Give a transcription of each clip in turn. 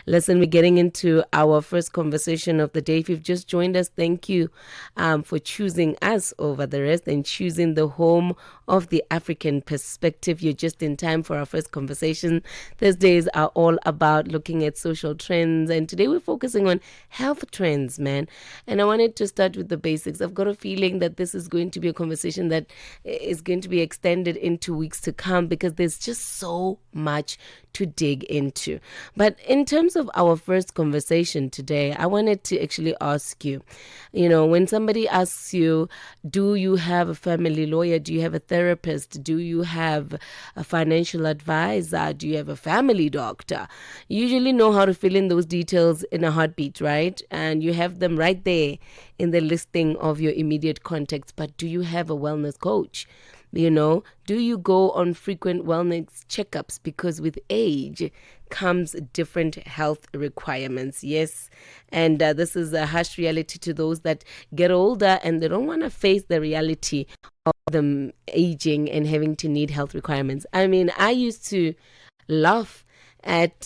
Listen, we're getting into our first conversation of the day. If you've just joined us, thank you for choosing us over the rest and choosing the home of the African perspective. You're just in time for our first conversation. Thursdays are all about looking at social trends, and today we're focusing on health trends, man. And I wanted to start with the basics. I've got a feeling that this is going to be a conversation that is going to be extended into weeks to come because there's just so much to dig into. But in terms of our first conversation today, I wanted to actually ask you, when somebody asks you, do you have a family lawyer? Do you have a therapist? Do you have a financial advisor? Do you have a family doctor? You usually know how to fill in those details in a heartbeat, right? And you have them right there in the listing of your immediate contacts. But do you have a wellness coach? Do you go on frequent wellness checkups? Because with age comes different health requirements. Yes. And this is a harsh reality to those that get older and they don't want to face the reality of them aging and having to need health requirements. I mean, I used to laugh at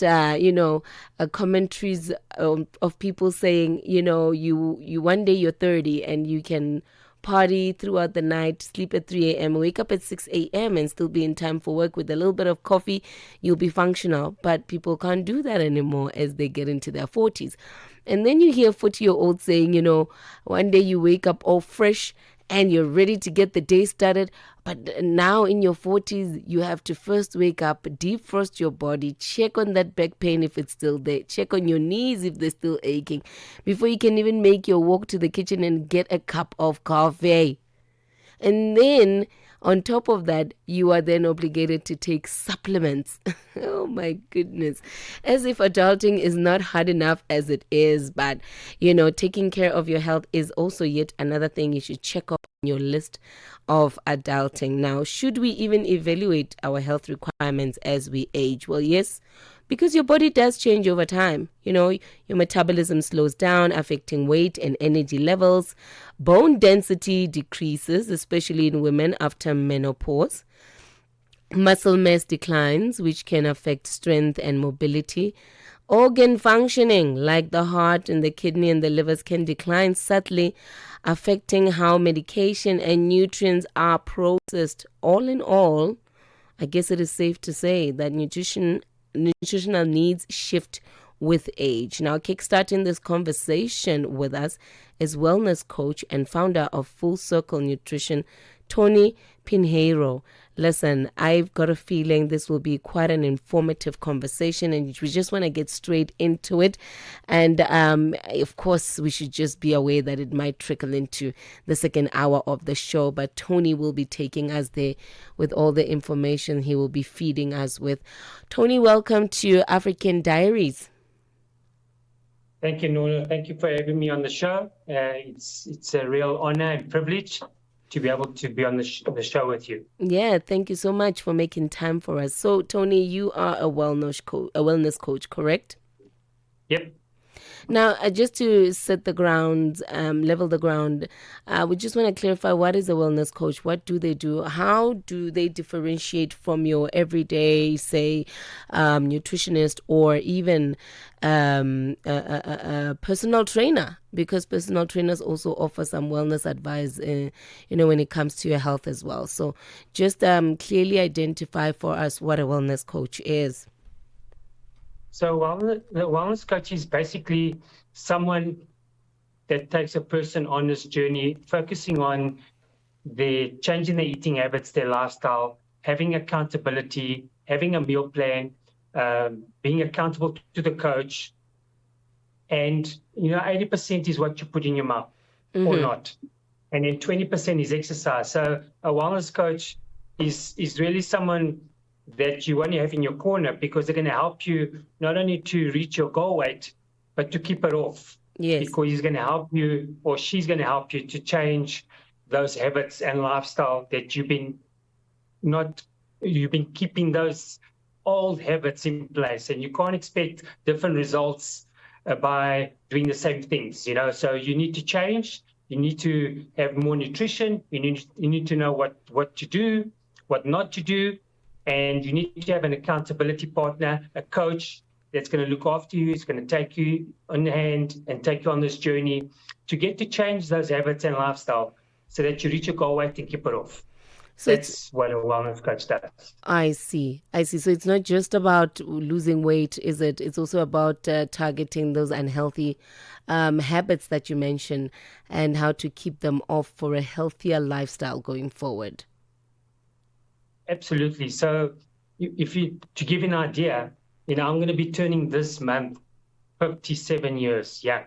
commentaries of people saying, you one day you're 30 and you can party throughout the night, sleep at 3 a.m., wake up at 6 a.m. and still be in time for work with a little bit of coffee, you'll be functional. But people can't do that anymore as they get into their 40s. And then you hear 40-year-olds saying, one day you wake up all fresh and you're ready to get the day started. But now in your 40s, you have to first wake up, defrost your body, check on that back pain if it's still there, check on your knees if they're still aching, before you can even make your walk to the kitchen and get a cup of coffee. And then on top of that, you are then obligated to take supplements. Oh my goodness. As if adulting is not hard enough as it is. But, taking care of your health is also yet another thing you should check off on your list of adulting. Now, should we even evaluate our health requirements as we age? Well, yes, because your body does change over time. Your metabolism slows down, affecting weight and energy levels. Bone density decreases, especially in women after menopause. Muscle mass declines, which can affect strength and mobility. Organ functioning, like the heart and the kidney and the livers, can decline subtly, affecting how medication and nutrients are processed. All in all, I guess it is safe to say that nutritional needs shift with age. Now, kickstarting this conversation with us is wellness coach and founder of Full Circle Nutrition, Tony Pinheiro. Listen, I've got a feeling this will be quite an informative conversation, and we just want to get straight into it. And of course, we should just be aware that it might trickle into the second hour of the show. But Tony will be taking us there with all the information he will be feeding us with. Tony, welcome to African Diaries. Thank you, Nora. Thank you for having me on the show. It's a real honor and privilege to be able to be on the show with you. Yeah, thank you so much for making time for us. So, Tony, you are a wellness coach, correct? Yep. Now, just to set the ground, level the ground, we just want to clarify, what is a wellness coach? What do they do? How do they differentiate from your everyday, say, nutritionist or even a personal trainer? Because personal trainers also offer some wellness advice, when it comes to your health as well. So just clearly identify for us what a wellness coach is. So the wellness coach is basically someone that takes a person on this journey, focusing on changing their eating habits, their lifestyle, having accountability, having a meal plan, being accountable to the coach. And, 80% is what you put in your mouth or not. And then 20% is exercise. So a wellness coach is really someone that you want to have in your corner, because they're going to help you not only to reach your goal weight, but to keep it off. Yes. Because he's going to help you, or she's going to help you to change those habits and lifestyle that you've been keeping those old habits in place, and you can't expect different results by doing the same things, So you need to change. You need to have more nutrition. You need to know what to do, what not to do. And you need to have an accountability partner, a coach that's going to look after you. It's going to take you on the hand and take you on this journey to get to change those habits and lifestyle so that you reach your goal weight and keep it off. So it's That's what a wellness coach does. I see. I see. So it's not just about losing weight, is it? It's also about targeting those unhealthy habits that you mentioned and how to keep them off for a healthier lifestyle going forward. Absolutely. So, to give you an idea, I'm going to be turning this month 57 years young,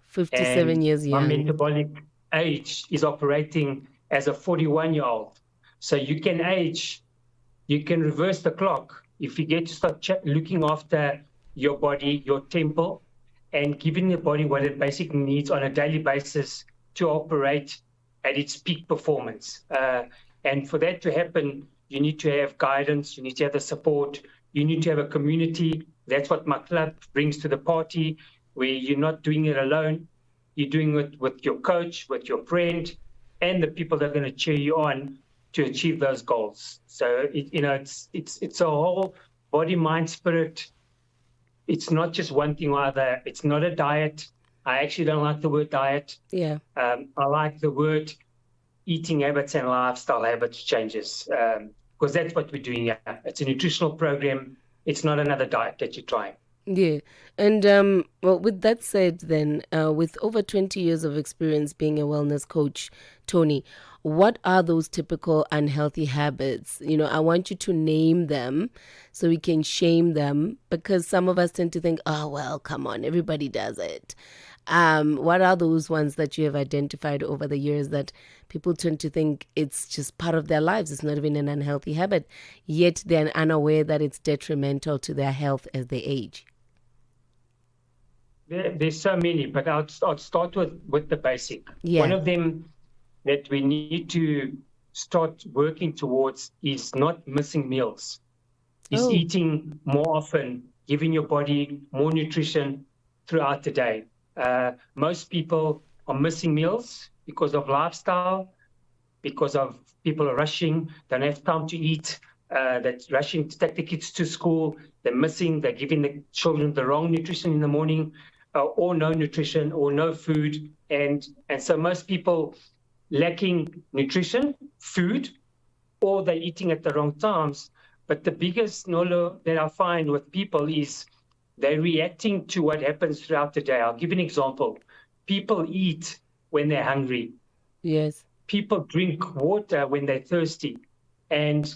57 and years my young. metabolic age is operating as a 41-year-old. So you can age, you can reverse the clock if you get to start looking after your body, your temple, and giving the body what it basically needs on a daily basis to operate at its peak performance. And for that to happen, you need to have guidance, you need to have the support, you need to have a community. That's what my club brings to the party, where you're not doing it alone. You're doing it with your coach, with your friend, and the people that are going to cheer you on to achieve those goals. So it's a whole body, mind, spirit. It's not just one thing or other. It's not a diet. I actually don't like the word diet. Yeah. I like the word eating habits and lifestyle habits changes, because that's what we're doing here. It's a nutritional program. It's not another diet that you're trying. Yeah. And well, with that said, then, with over 20 years of experience being a wellness coach, Tony, what are those typical unhealthy habits? I want you to name them so we can shame them, because some of us tend to think, oh, well, come on, everybody does it. What are those ones that you have identified over the years that people tend to think it's just part of their lives? It's not even an unhealthy habit, yet they're unaware that it's detrimental to their health as they age. There's so many, but I'll start with the basic. Yeah. One of them that we need to start working towards is not missing meals, is eating more often, giving your body more nutrition throughout the day. Most people are missing meals because of lifestyle, because of people are rushing, don't have time to eat, that's rushing to take the kids to school, they're giving the children the wrong nutrition in the morning, or no nutrition or no food. And so most people lacking nutrition, food, or they're eating at the wrong times. But the biggest nolo that I find with people is they're reacting to what happens throughout the day. I'll give an example. People eat when they're hungry. Yes. People drink water when they're thirsty. And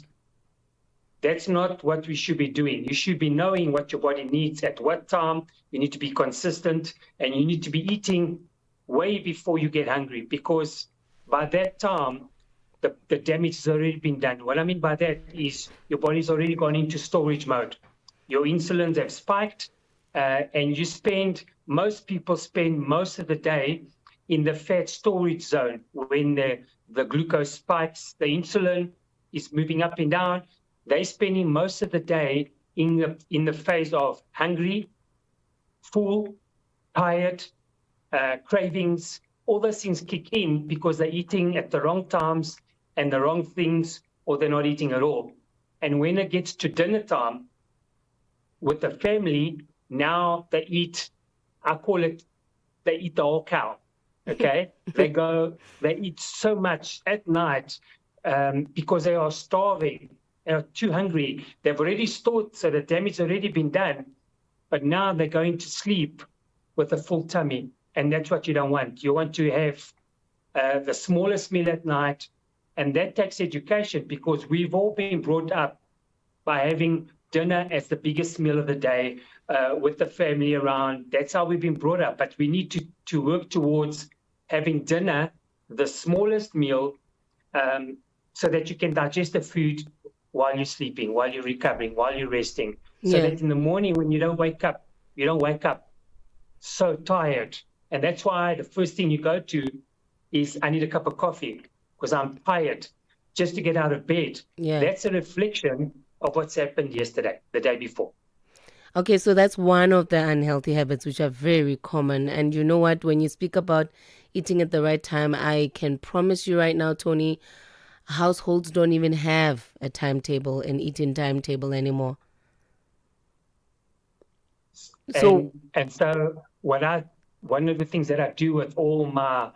that's not what we should be doing. You should be knowing what your body needs at what time. You need to be consistent, and you need to be eating way before you get hungry, because by that time, the damage has already been done. What I mean by that is your body's already gone into storage mode. Your insulins have spiked, and most people spend most of the day in the fat storage zone. When the glucose spikes, the insulin is moving up and down. They're spending most of the day in the phase of hungry, full, tired, cravings. All those things kick in because they're eating at the wrong times and the wrong things, or they're not eating at all. And when it gets to dinner time with the family, now they eat, I call it, they eat the whole cow. Okay? They eat so much at night because they are starving. They're too hungry. They've already stored, so the damage has already been done. But now they're going to sleep with a full tummy. And that's what you don't want. You want to have the smallest meal at night. And that takes education, because we've all been brought up by having dinner as the biggest meal of the day with the family around. That's how we've been brought up. But we need to work towards having dinner, the smallest meal, so that you can digest the food while you're sleeping, while you're recovering, while you're resting. So that in the morning when you don't wake up so tired. And that's why the first thing you go to is, I need a cup of coffee because I'm tired, just to get out of bed. Yeah. That's a reflection of what's happened yesterday, the day before. Okay, so that's one of the unhealthy habits which are very common. And you know what? When you speak about eating at the right time, I can promise you right now, Tony, households don't even have a timetable, an eating timetable anymore. So And so one of the things that I do with all my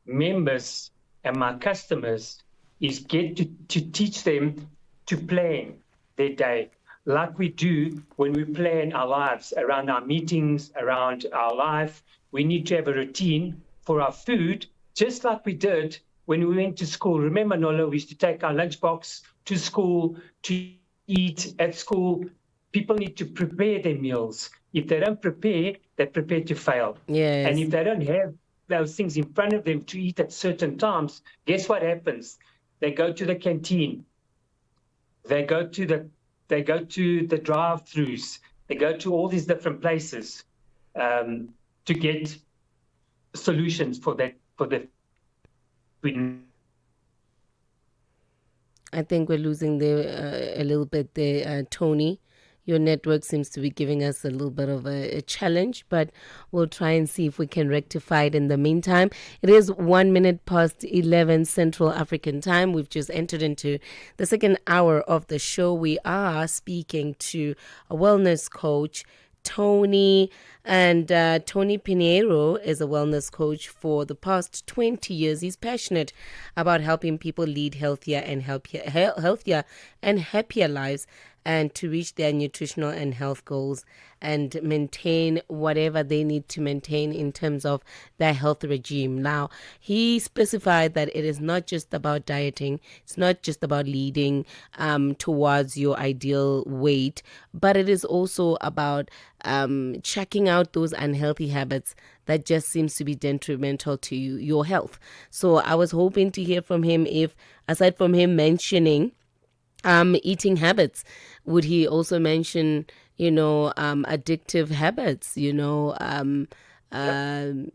members and my customers is get to teach them to plan their day like we do when we plan our lives around our meetings, around our life. We need to have a routine for our food, just like we did when we went to school. Remember, Nolo, we used to take our lunchbox to school to eat at school. People need to prepare their meals. If they don't prepare, they're prepared to fail. And yes, if they don't have those things in front of them to eat at certain times, guess what happens? They go to the canteen. They go to the drive-throughs. They go to all these different places to get solutions for that for the. I think we're losing a little bit there, Tony. Your network seems to be giving us a little bit of a challenge, but we'll try and see if we can rectify it in the meantime. It is 1 minute past 11 Central African time. We've just entered into the second hour of the show. We are speaking to a wellness coach, Tony. And Tony Pinheiro is a wellness coach for the past 20 years. He's passionate about helping people lead healthier and happier lives, and to reach their nutritional and health goals and maintain whatever they need to maintain in terms of their health regime. Now, he specified that it is not just about dieting, it's not just about leading towards your ideal weight, but it is also about checking out those unhealthy habits that just seems to be detrimental to your health. So I was hoping to hear from him if, aside from him mentioning eating habits, would he also mention, addictive habits,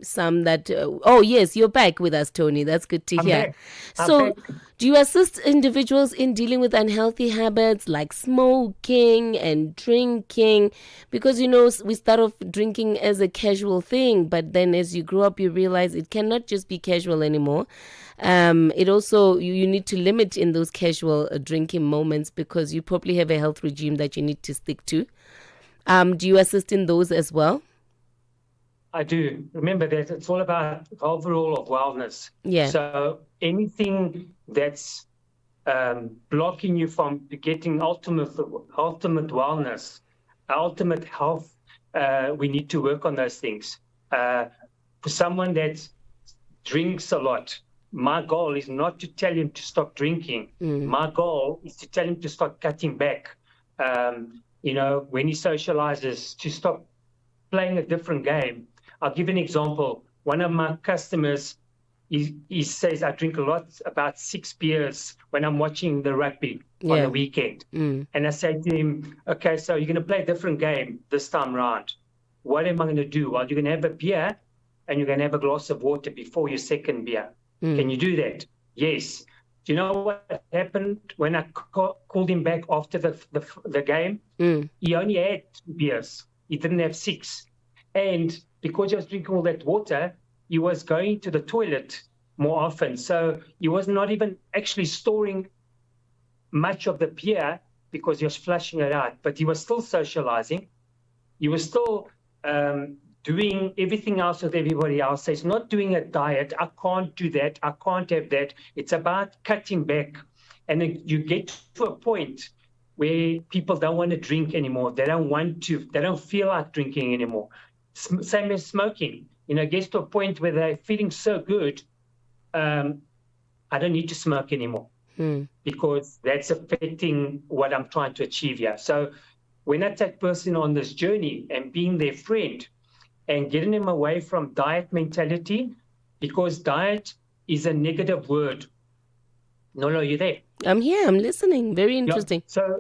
some that oh yes, you're back with us, Tony. That's good to I'm hear. back. I'm So back. do you assist individuals in dealing with unhealthy habits like smoking and drinking? Because we start off drinking as a casual thing, but then as you grow up you realize it cannot just be casual anymore. It also, you need to limit in those casual drinking moments, because you probably have a health regime that you need to stick to. Do you assist in those as well? I do. Remember that it's all about overall of wellness. Yeah. So anything that's blocking you from getting ultimate wellness, ultimate health, we need to work on those things. For someone that drinks a lot, my goal is not to tell him to stop drinking. My goal is to tell him to start cutting back. When he socializes, to stop playing a different game. I'll give an example. One of my customers, he says, I drink a lot, about 6 beers when I'm watching the rugby on the weekend. And I say to him, okay, so you're going to play a different game this time round. What am I going to do? Well, you're going to have a beer and you're going to have a glass of water before your second beer. Can you do that? Yes. Do you know what happened when I called him back after the game? He only had 2 beers. He didn't have 6. And because he was drinking all that water, he was going to the toilet more often. So he was not even actually storing much of the beer because he was flushing it out. But he was still socializing. He was still doing everything else with everybody else. So it's not doing a diet. I can't do that. I can't have that. It's about cutting back. And then you get to a point where people don't want to drink anymore. They don't feel like drinking anymore. Same as smoking. Gets to a point where they're feeling so good, I don't need to smoke anymore because that's affecting what I'm trying to achieve here. So when I take person on this journey and being their friend and getting them away from diet mentality, because diet is a negative word. Nolo, are you there? I'm here. I'm listening. Very interesting. Yeah.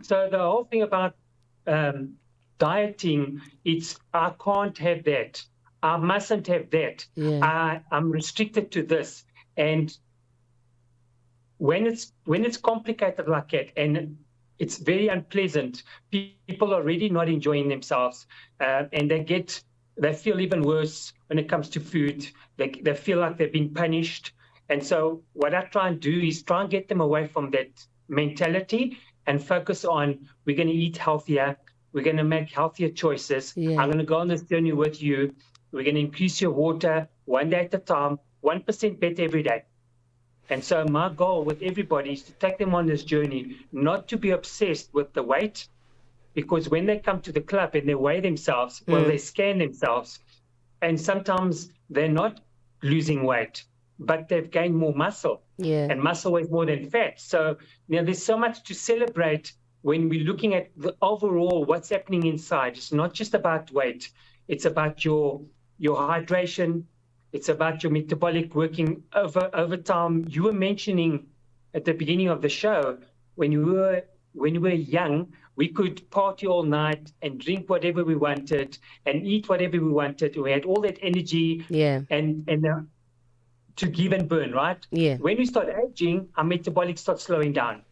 So the whole thing about dieting, it's I can't have that. I mustn't have that. Yeah. I'm restricted to this. And when it's complicated like that, and it's very unpleasant, people are really not enjoying themselves, and they feel even worse when it comes to food. They feel like they've been punished. And so what I try and do is try and get them away from that mentality and focus on, we're going to eat healthier, We're going to make healthier choices. Yeah. I'm going to go on this journey with you. We're going to increase your water one day at a time, 1% better every day. And so my goal with everybody is to take them on this journey, not to be obsessed with the weight, because when they come to the club and they weigh themselves, well, they scan themselves, and sometimes they're not losing weight, but they've gained more muscle. Yeah. And muscle weighs more than fat. So there's so much to celebrate when we're looking at the overall what's happening inside. It's not just about weight. It's about your hydration. It's about your metabolic working over time. You were mentioning at the beginning of the show, when you were young, we could party all night and drink whatever we wanted and eat whatever we wanted. We had all that energy and to give and burn, right? Yeah. When we start aging, our metabolic starts slowing down.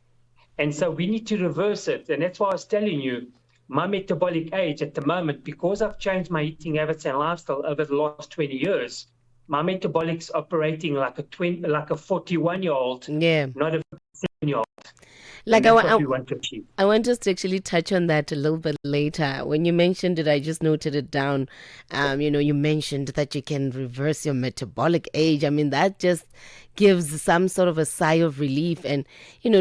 And so we need to reverse it. And that's why I was telling you, my metabolic age at the moment, because I've changed my eating habits and lifestyle over the last 20 years, my metabolic's operating like a 41-year-old, not a 7-year-old. Like that's what we want to achieve. I want us to actually touch on that a little bit later. When you mentioned it, I just noted it down. You mentioned that you can reverse your metabolic age. I mean, that just gives some sort of a sigh of relief and,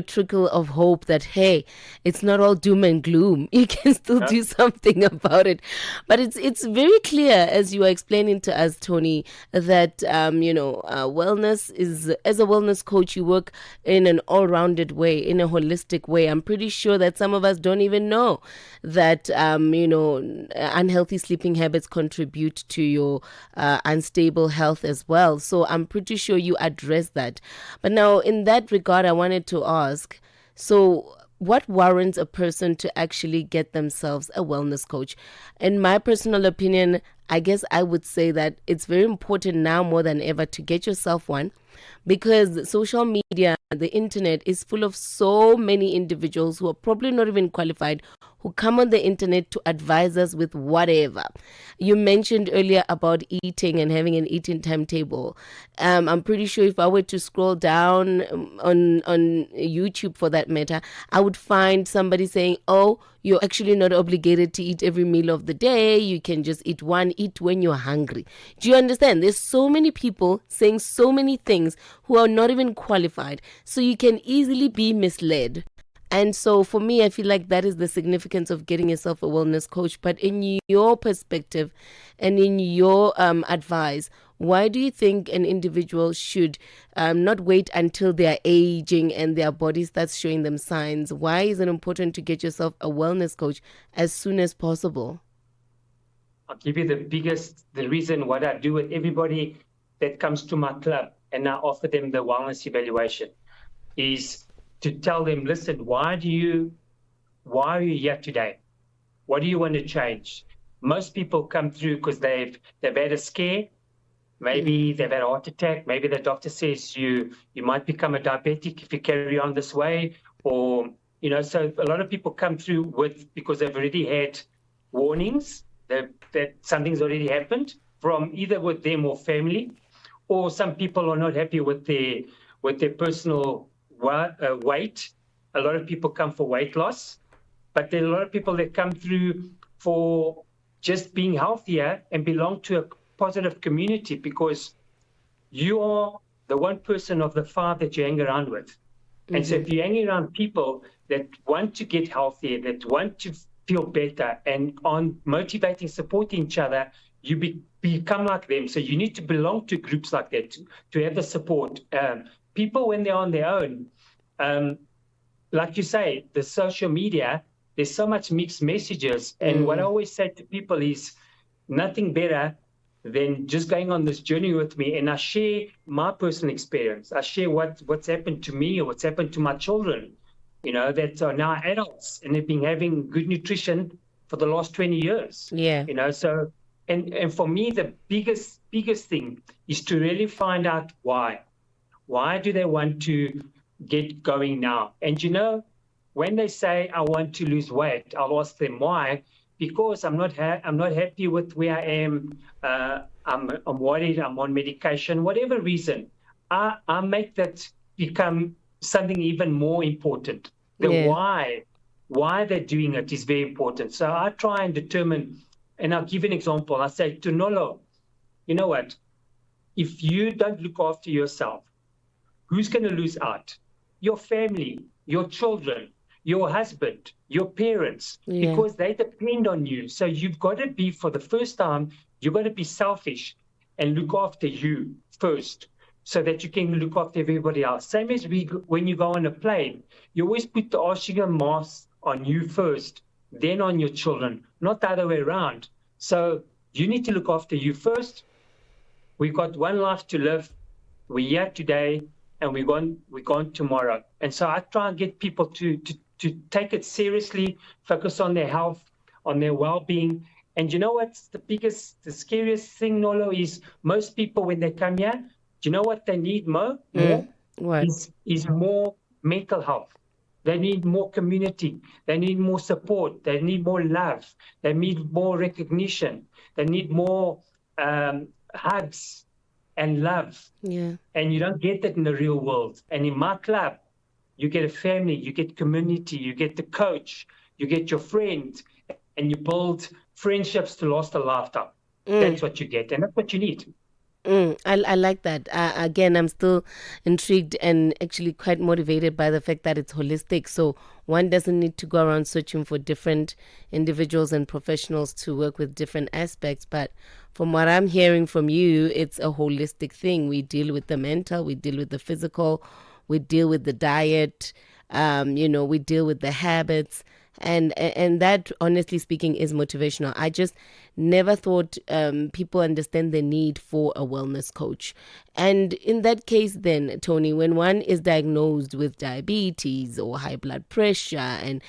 trickle of hope that, hey, it's not all doom and gloom. You can still do something about it. But it's very clear, as you are explaining to us, Tony, that, wellness is, as a wellness coach, you work in an all-rounded way, in a holistic way. I'm pretty sure that some of us don't even know that, unhealthy sleeping habits contribute to your unstable health as well. So I'm pretty sure you address that. But now, in that regard, I wanted to ask, so what warrants a person to actually get themselves a wellness coach? In my personal opinion, I guess I would say that it's very important now more than ever to get yourself one, because social media, the internet is full of so many individuals who are probably not even qualified, who come on the internet to advise us with whatever. You mentioned earlier about eating and having an eating timetable. I'm pretty sure if I were to scroll down on YouTube, for that matter, I would find somebody saying, oh, you're actually not obligated to eat every meal of the day. You can just eat when you're hungry. Do you understand? There's so many people saying so many things who are not even qualified. So you can easily be misled. And so for me, I feel like that is the significance of getting yourself a wellness coach. But in your perspective and in your advice, why do you think an individual should not wait until they're aging and their body starts showing them signs? Why is it important to get yourself a wellness coach as soon as possible? I'll give you the reason what I do with everybody that comes to my club and I offer them the wellness evaluation is to tell them, listen, why are you here today? What do you want to change? Most people come through because they've had a scare. Maybe they've had a heart attack. Maybe the doctor says you might become a diabetic if you carry on this way. Or, so a lot of people come through because they've already had warnings that something's already happened from either with them or family, or some people are not happy with their personal weight. A lot of people come for weight loss, but there are a lot of people that come through for just being healthier and belong to a positive community, because you are the one person of the five that you hang around with. And so if you're hanging around people that want to get healthier, that want to feel better and on motivating, supporting each other, you become like them. So you need to belong to groups like that to have the support. People, when they're on their own, like you say, the social media, there's so much mixed messages. And what I always say to people is nothing better than just going on this journey with me. And I share my personal experience. I share what's happened to me or what's happened to my children, that are now adults and they've been having good nutrition for the last 20 years. Yeah. So, and for me, the biggest thing is to really find out why. Why do they want to get going now? And when they say I want to lose weight, I'll ask them why. Because I'm not happy with where I am. I'm worried. I'm on medication. Whatever reason, I make that become something even more important. The why why they're doing it is very important. So I try and determine, and I'll give an example. I say to Nolo, you know what? If you don't look after yourself, who's going to lose out? Your family, your children, your husband, your parents, Yeah. because they depend on you. So you've got to be, for the first time, you've got to be selfish and look after you first so that you can look after everybody else. Same as when you go on a plane, you always put the oxygen mask on you first, then on your children, not the other way around. So you need to look after you first. We've got one life to live. We're here today and we're gone tomorrow. And so I try and get people to take it seriously, focus on their health, on their well-being. And you know what's the scariest thing, Nolo, is most people when they come here, do you know what they need more? What? Is more mental health. They need more community. They need more support. They need more love. They need more recognition. They need more hugs and love. Yeah. And you don't get that in the real world. And in my club, you get a family, you get community, you get the coach, you get your friend, and you build friendships to last a lifetime. That's what you get, and that's what you need. I like that. Again, I'm still intrigued and actually quite motivated by the fact that it's holistic. So one doesn't need to go around searching for different individuals and professionals to work with different aspects. But from what I'm hearing from you, it's a holistic thing. We deal with the mental, we deal with the physical, we deal with the diet, we deal with the habits. And that, honestly speaking, is motivational. I just never thought people understand the need for a wellness coach. And in that case, then, Tony, when one is diagnosed with diabetes or high blood pressure and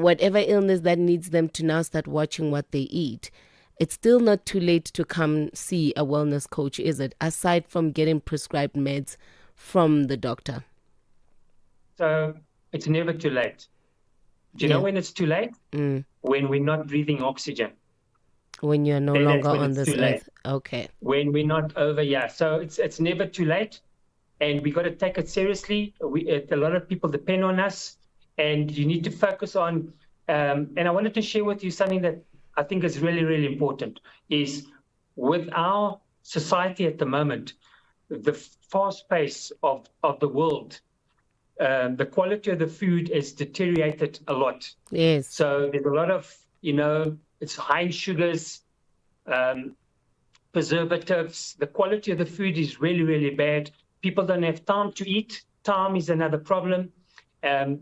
whatever illness that needs them to now start watching what they eat, it's still not too late to come see a wellness coach, is it? Aside from getting prescribed meds from the doctor. So it's never too late. Do you know when it's too late? When we're not breathing oxygen. When you're no longer on this earth. Okay. When we're not over, yeah. So it's never too late, and we got to take it seriously. A lot of people depend on us, and you need to focus on. And I wanted to share with you something that I think is really, really important. Is with our society at the moment, the fast pace of the world. The quality of the food is deteriorated a lot. Yes. So there's a lot of, it's high in sugars, preservatives. The quality of the food is really, really bad. People don't have time to eat. Time is another problem.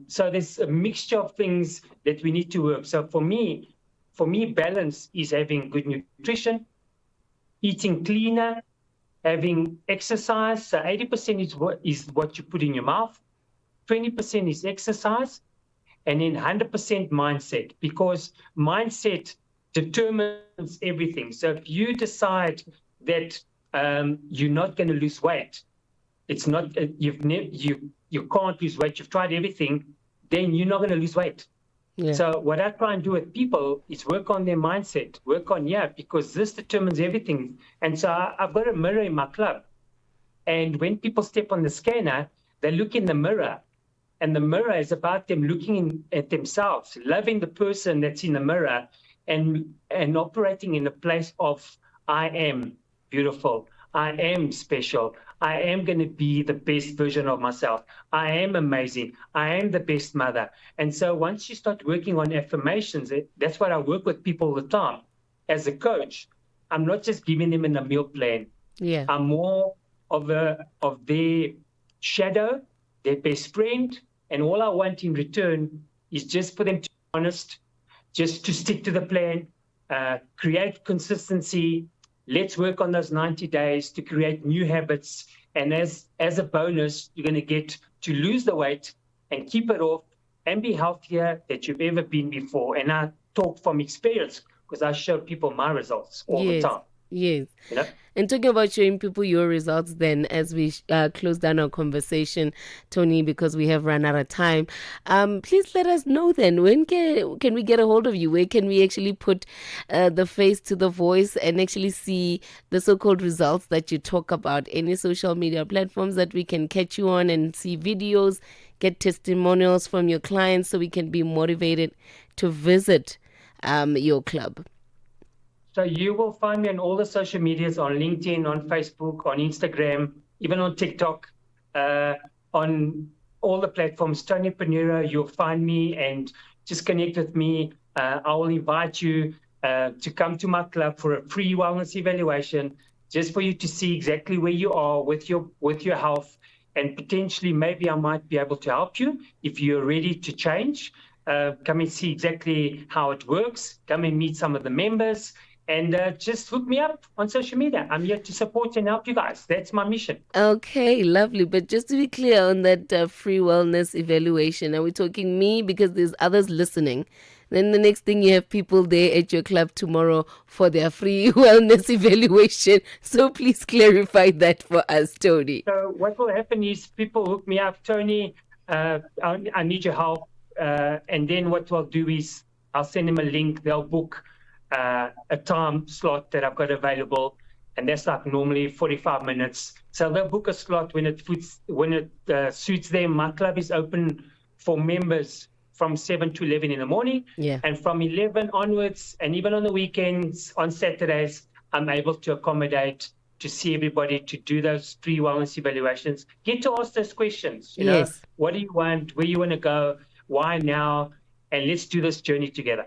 So there's a mixture of things that we need to work. So for me, balance is having good nutrition, eating cleaner, having exercise. So 80% is what you put in your mouth. 20% is exercise, and then 100% mindset, because mindset determines everything. So if you decide that you're not going to lose weight, it's not you can't lose weight. You've tried everything, then you're not going to lose weight. Yeah. So what I try and do with people is work on their mindset, because this determines everything. And so I've got a mirror in my club, and when people step on the scanner, they look in the mirror. And the mirror is about them looking at themselves, loving the person that's in the mirror, and operating in a place of, I am beautiful, I am special, I am going to be the best version of myself, I am amazing, I am the best mother. And so once you start working on affirmations, that's what I work with people all the time. As a coach, I'm not just giving them a meal plan. Yeah. I'm more of their shadow, their best friend. And all I want in return is just for them to be honest, just to stick to the plan, create consistency. Let's work on those 90 days to create new habits. And as a bonus, you're going to get to lose the weight and keep it off and be healthier than you've ever been before. And I talk from experience because I show people my results all the time. Yes. And talking about showing people your results, then, as we close down our conversation, Tony, because we have run out of time, please let us know then, when can we get a hold of you? Where can we actually put the face to the voice and actually see the so-called results that you talk about? Any social media platforms that we can catch you on and see videos? get testimonials from your clients so we can be motivated to visit your club? So you will find me on all the social medias, on LinkedIn, on Facebook, on Instagram, even on TikTok, on all the platforms. Tony Pinheiro, you'll find me and just connect with me. I will invite you to come to my club for a free wellness evaluation, just for you to see exactly where you are with your health, and potentially maybe I might be able to help you if you're ready to change. Come and see exactly how it works. Come and meet some of the members. And just hook me up on social media. I'm here to support and help you guys. That's my mission. Okay, lovely. But just to be clear on that free wellness evaluation, are we talking me because there's others listening? Then the next thing you have people there at your club tomorrow for their free wellness evaluation. So please clarify that for us, Tony. So what will happen is people hook me up, Tony, I need your help. And then what we'll do is I'll send them a link. They'll book a time slot that I've got available, and that's like normally 45 minutes. So they'll book a slot when it suits them. My club is open for members from 7 to 11 in the morning. Yeah. And from 11 onwards, and even on the weekends, on Saturdays, I'm able to accommodate to see everybody, to do those free wellness evaluations. Get to ask those questions. You know, Yes. what do you want? Where you want to go? Why now? And let's do this journey together.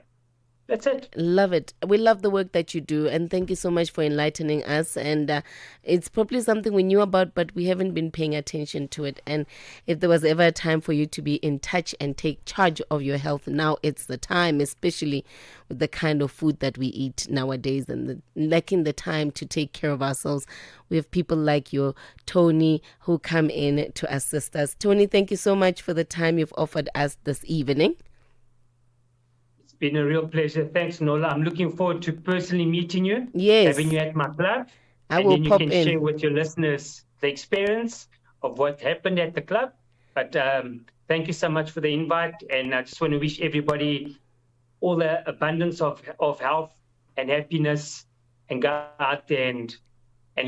That's it. Love it. We love the work that you do, and thank you so much for enlightening us. And it's probably something we knew about, but we haven't been paying attention to it. And if there was ever a time for you to be in touch and take charge of your health, now it's the time, especially with the kind of food that we eat nowadays and lacking the time to take care of ourselves. We have people like you, Tony, who come in to assist us. Tony, thank you so much for the time you've offered us this evening. Been a real pleasure. Thanks, Nola. I'm looking forward to personally meeting you, Yes. having you at my club. I and will then you pop can in. share with your listeners the experience of what happened at the club. But thank you so much for the invite. And I just want to wish everybody all the abundance of health and happiness, and go out there and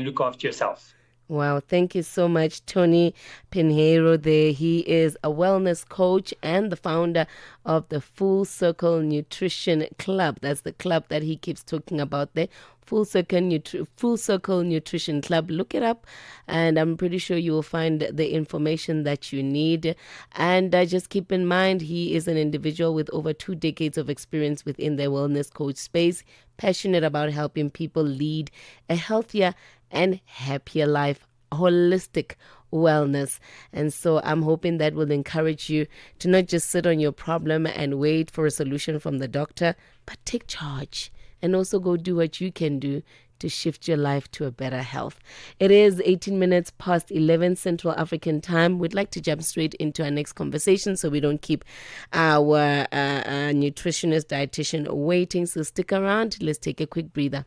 look after yourself. Wow, thank you so much, Tony Pinheiro there. He is a wellness coach and the founder of the Full Circle Nutrition Club. That's the club that he keeps talking about there. Full Circle Nutrition Club. Look it up, and I'm pretty sure you will find the information that you need. And just keep in mind, he is an individual with over 2 decades of experience within the wellness coach space, passionate about helping people lead a healthier and happier life, holistic wellness. And so I'm hoping that will encourage you to not just sit on your problem and wait for a solution from the doctor, but take charge and also go do what you can do to shift your life to a better health. It is 18 minutes past 11 Central African time. We'd like to jump straight into our next conversation so we don't keep our nutritionist, dietitian waiting. So stick around. Let's take a quick breather.